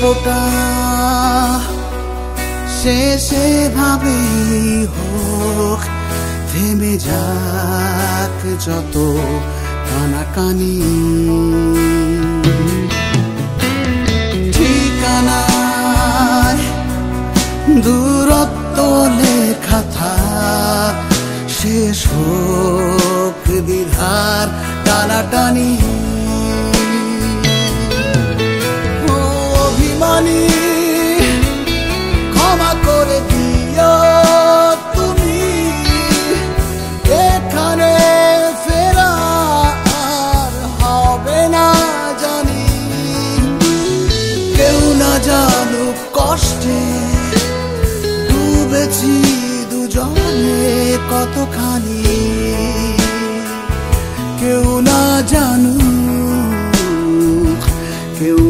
গল্পটা শেষে ভাবেই হোক, থেমে যাক যত কানাকানি। ঠিকানায় দূরত্ব লেখা থাক, শেষ হোক দ্বিধার টানাটানি। অভিমানী ক্ষমা করে দিও তুমি, এখানে ফেরা আর হবে না জানি। কেউ না জানুক কষ্টে ডুবেছি দুজনে কতখানি, কেউ না জানুক, কেউ